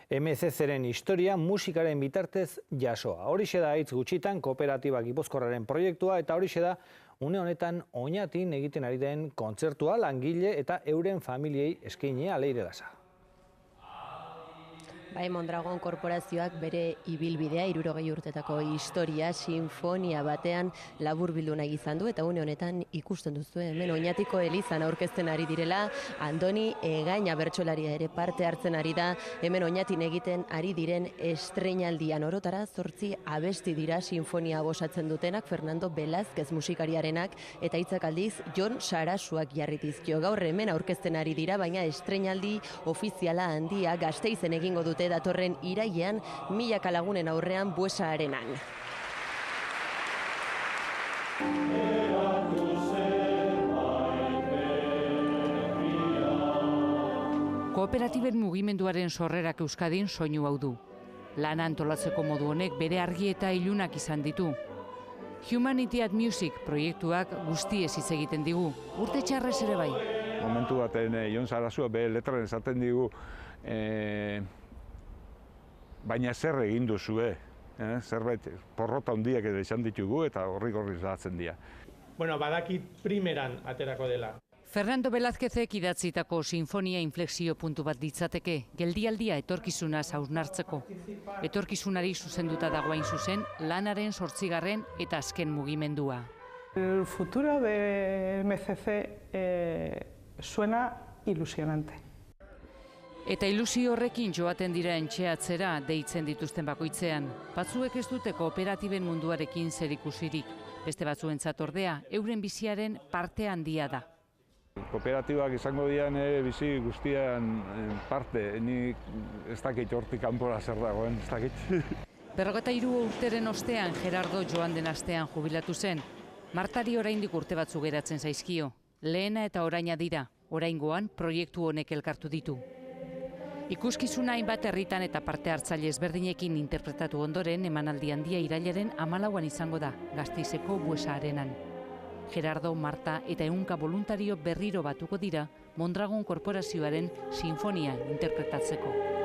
MCCren historia musikaren bitartez jasoa. Horixe da hitz gutxitan kooperatiba Gipuzkoarraren proiektua eta horixe da une honetan Oñatin egiten ari den kontzertua langile eta euren familiei eskeinea Leire Lasa. Bai, Mondragon korporazioak bere ibilbidea 60 urtetako historia sinfonia batean laburbildu nahi izan du eta une honetan ikusten duzu hemen Oñatiko elizan aurkezten ari direla. Andoni Egaña bertsolaria ere parte hartzen ari da hemen Oñatin egiten ari diren estreinaldian. Orotara 8 abesti dira sinfonia osatzen dutenak, Fernando Velázquez musikariarenak eta hitzak aldiz Jon Sarasuak jarri dizkio. Gaur hemen aurkezten ari dira, baina estreinaldi ofiziala handia Gasteizen egingo dute datorren irailean 1000 lagunen aurrean Buesa Arenan. Kooperatiben mugimenduaren sorrerak Euskadin soinu hau du. Lana antolatzeko modu honek bere argi eta ilunak izan ditu. Humanity at Music proiektuak guztiez hitz egiten digu, urte txarrez ere bai. Momentu baten Jon Sarasua bere letran esaten digu baina zer egin duzue, zerbait porrota handiak ere izan ditugu eta horri zahatzen dira. Bueno, badakit primeran aterako dela. Fernando Velázquezek idatzitako sinfonia inflexio puntu bat ditzateke, geldialdia etorkizunaz hausnartzeko. Etorkizunari zuzenduta dagoain zuzen, lanaren 8. eta azken mugimendua. El futuro de MCC suena ilusionante. Eta ilusio horrekin joaten dira entxeatzera deitzen dituzten bakoitzean. Batzuek ez dute kooperatiben munduarekin zerikusirik. Beste batzuentzat ordea, euren biziaren parte handia da. Kooperatibak izango dian bizi guztian parte, ni ez dakit hortik kanpora zer dagoen, ez dakit. 53 urteren ostean Gerardo joan den astean jubilatu zen. Martari oraindik urte batzu geratzen zaizkio. Lehena eta oraina dira, oraingoan proiektu honek elkartu ditu. Ikuskizuna hainbat herritan eta parte hartzaile ezberdinekin interpretatu ondoren emanaldi handia irailaren 14an izango da, Gasteizeko Buesa Arenan. Gerardo, Marta eta 100 voluntario berriro batuko dira Mondragon korporazioaren sinfonia interpretatzeko.